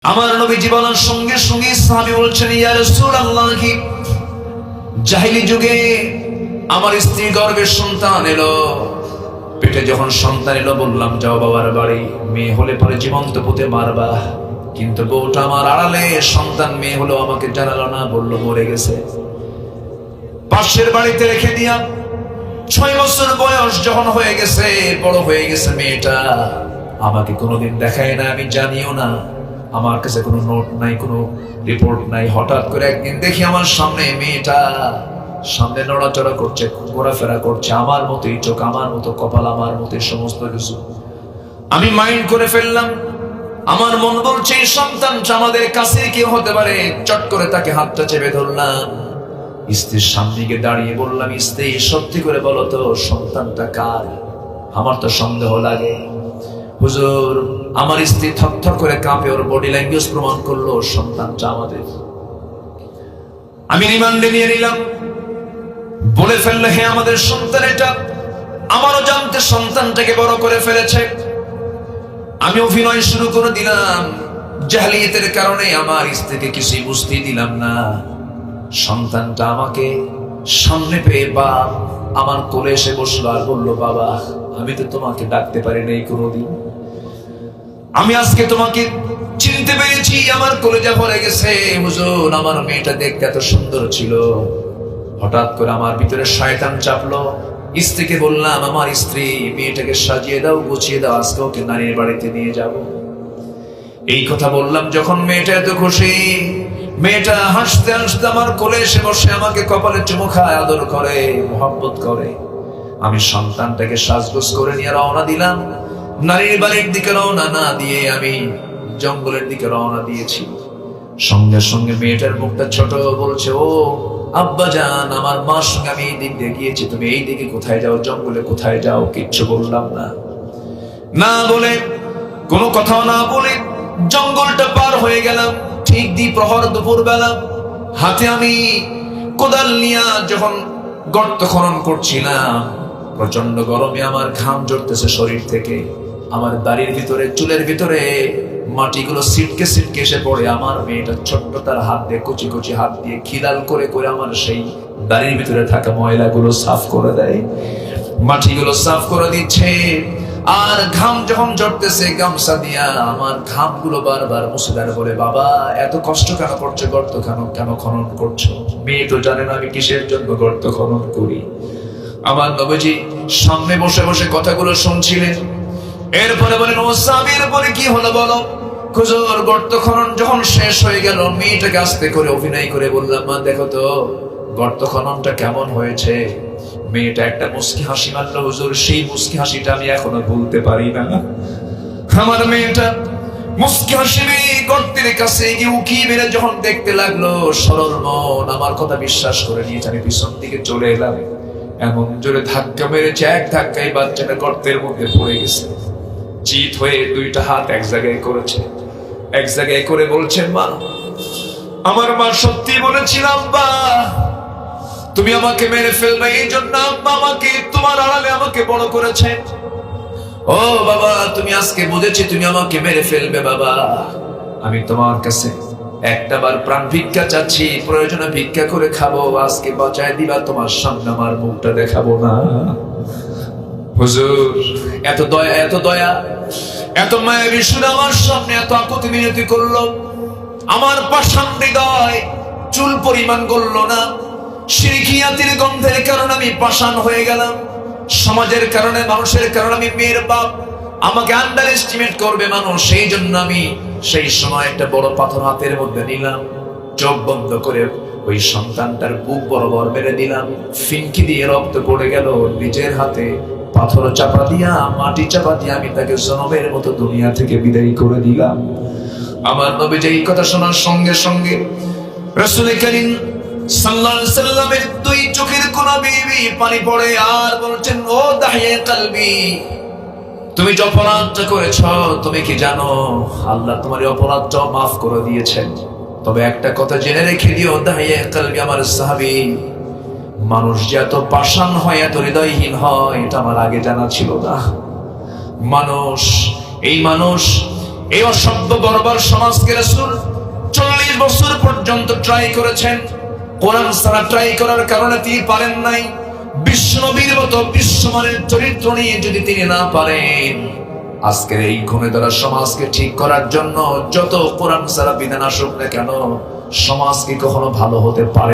আমার নবীজি বলার সঙ্গে সঙ্গে সাহাবী বলছেন, ইয়া রাসূলুল্লাহ, জাহেলি যুগে আমার স্ত্রী গর্ভে সন্তান এলো, পেটে যখন সন্তান এলো বললাম যাও বাবার বাড়ি, মেয়ে হলে পরে জীবন্ত পুঁতে মারবা। কিন্তু বউটা আমার আড়ালে, সন্তান মেয়ে হলো আমাকে জানালো না, বললো মরে গেছে। পাশের বাড়িতে রেখে দিয়া 6 বছর বয়স যখন হয়ে গেছে, বড় হয়ে গেছে মেয়েটা, আমাকে কোনোদিন দেখায় না, আমি জানিও না, আমার কাছে কোনো নোট নাই, কোনো রিপোর্ট নাই। হঠাৎ করে একদিন দেখি আমার সামনে মেয়েটা সামনে নড়াচড়া করছে, ঘোরাফেরা করছে, আমার মতোই চোখ, আমার মতো কপাল, আমার মতোই সমস্ত কিছু। আমি মাইন্ড করে ফেললাম, আমার মন বলছে এই সন্তানটা আমাদের কাছে কি হতে পারে। চট করে তাকে হাতটা চেপে ধরলাম, স্ত্রীর সামনে গিয়ে দাঁড়িয়ে বললাম, স্ত্রী সত্যি করে বলো তো সন্তানটা কার? আমার তো সন্দেহ লাগে। হুজুর, আমার স্ত্রী থরথর করে কাঁপে, ওর বডি ল্যাঙ্গুয়েজ প্রমাণ করলো সন্তানটা আমাদের। আমি রিমান্ডে নিয়ে নিলাম, বলে ফেললে হে আমাদের সন্তান এটা। আমারও জানতে সন্তানটাকে বড় করে ফেলেছে। আমি অভিনয় শুরু করে দিলাম, জাহেলিয়াতের কারণে আমার স্ত্রীকে কিছুই বুঝতেই দিলাম না। সন্তানটা আমাকে সামনে পেয়ে বা আমার কোলে এসে বসলো আর বললো, বাবা আমি তো তোমাকে ডাকতে পারি নাই কোনোদিন, আমি আজকে তোমাকে চিনতে পেরেছি, আমার কলেজা ভরে গেছে। হুজুর, আমার মেয়েটা দেখতে এত সুন্দর ছিল, হঠাৎ করে আমার ভিতরে শয়তান চাপলো। স্ত্রীকে বললাম, আমার স্ত্রী, মেয়েটাকে সাজিয়ে দাও, গুছিয়ে দাও, আজকে ওকে নানির বাড়িতে নিয়ে যাব। এই কথা বললাম যখন মেয়েটা এত খুশি, মেয়েটা হাসতে হাসতে আমার কোলে এসে বসে আমাকে কপালে চুমু খায়, আদর করে, মোহাব্বত করে। আমি সন্তানটাকে সাজগোজ করে নিয়ে রওনা দিলাম। নারীর বাড়ির দিকে রওনা না দিয়ে আমি জঙ্গলের দিকে রওনা দিয়েছি। সঙ্গে সঙ্গে মেয়েটার মুখটা ছোট, বলছে, ও আব্বা জান, আমার মার সঙ্গে আমি এই দিক দিয়ে গিয়েছি, তুমি এই দিকে কোথায় যাও, জঙ্গলে কোথায় যাও? কিচ্ছু বললাম না। না বলে, কোনো কথাও না বলে জঙ্গলটা পার হয়ে গেলাম। ঠিক দ্বিপ্রহর দুপুর বেলা, হাতে আমি কোদাল নিয়ে যখন গর্ত খনন করছিলাম, প্রচন্ড গরমে আমার ঘাম ঝরতেছে শরীর থেকে, আমার দাড়ির ভিতরে, চুলের ভিতরে মাটিগুলো সিটকে সিটকে এসে পড়ে। আমার মেয়েটা ছোট্ট তার হাত দিয়ে, কুচি কুচি হাত দিয়ে খিলাল করে করে আমার সেই দাড়ির ভিতরে থাকা ময়লাগুলো সাফ করে দেয়, মাটিগুলো সাফ করে দিচ্ছে। আর ঘাম যখন ঝরতেছে, গামছা দিয়া আমার ঘামগুলো বারবার মুছে দেয়, বলে, বাবা এত কষ্ট কেন করছো, গর্ত কেন খনন করছো? মেয়ে তো জানে না আমি কিসের জন্য গর্ত খনন করি। আমার নবীজি সামনে বসে বসে কথাগুলো শুনছিলেন। এরপরে বলেন, ও সাহাবীর পরে কি হলো বলো? হুজুর, গর্ত খনন যখন শেষ হয়ে গেল, মেয়েটাকে আস্তে করে অভিনয় করে বললাম, মা দেখো তো গর্ত খননটা কেমন হয়েছে। মেয়েটা একটা মুস্কি হাসি মারলো। হুজুর, সেই মুস্কি হাসিটা আমি এখনো ভুলতে পারি না। আমার মেয়েটা মুস্কি হাসি মেয়ে গর্তের কাছে গিয়ে উকি মেরে যখন দেখতে লাগলো, সরল মন আমার কথা বিশ্বাস করে নিয়েছে। আমি পিছন দিকে চলে এলাম, এমন জোরে ধাক্কা মেরেছে, এক ধাক্কায় বাচ্চাটা গর্তের মধ্যে পড়ে গেছে। চিত হয়ে দুইটা হাত এক জায়গায় করেছে, এক জায়গায় করে বলছেন, মা, আমার মা সত্যি বলেছিলাম, বা তুমি আমাকে মেরে ফেলবে, এই জন্য আম্মা আমাকে তোমার আড়ালে আমাকে বড় করেছে। ও বাবা, তুমি আজকে বুঝেছি তুমি আমাকে মেরে ফেলবে। বাবা, আমি তোমার কাছে একটা বার প্রাণ ভিক্ষা চাচ্ছি, প্রয়োজনে ভিক্ষা করে খাবো, আজকে বাঁচায় দিবা, তোমার সামনে আমার মুখটা দেখাবো না। হুজুর, এত দয়া, এত দয়া, এত মায়াবী সুর আমার সামনে এত আকুতি মিনতি করলো। আমার পাষাণ হৃদয় চুল পরিমাণ গলল না। শিরকিয়াতের গন্ধের কারণে আমি পাষাণ হয়ে গেলাম। সমাজের কারণে, মানুষের কারণে আমি মেয়ের বাপ, আমাকে আন্ডার এস্টিমেট করবে মানুষ, সেই জন্য আমি সেই সময় একটা বড় পাথর হাতের মধ্যে নিলাম, চোখ বন্ধ করে ওই সন্তানটার বুক বরাবর মেরে দিলাম। ফিনকি দিয়ে রক্ত পড়ে গেল। নিজের হাতে পাথর চাপা দিয়া, মাটি চাপা দিয়া আমি তাকে জনমের মতো দুনিয়া থেকে বিদায় করে দিলাম। আমার নবী যে এই কথা শোনার সঙ্গে সঙ্গে রাসূল করিম সাল্লাল্লাহু আলাইহি সাল্লামের দুই চোখের কোনা বেয়ে পানি পড়ে, আর বলছেন, ও দাহিয়ে কলবি, তুমি যে অপরাধটা করেছ, তুমি কি জানো আল্লাহ তোমার অপরাধটা মাফ করে দিয়েছেন? তবে একটা কথা জেনে রেখে দিও দাহিয়ে কলবি, আমার সাহাবী, মানুষ যে এত পাষাণ হয়, এত হৃদয়হীন হয়, এটা আমার আগে জানা ছিল না। মানুষ এই অসভ্য বর্বর সমাজকে রাসূল 40 বছর পর্যন্ত ট্রাই করেছেন। কোরআন ছাড়া ট্রাই করার কারণে তিনি পারেন নাই। বিশ্বনবীর মতো বিশ্বমানের চরিত্র নিয়ে যদি তিনি না পারেন, আজকের এই ঘুমে ধরা সমাজকে ঠিক করার জন্য যত কোরআন ছাড়া বিধান আসুক না কেন, সমাজ কি কখনো ভালো হতে পারে?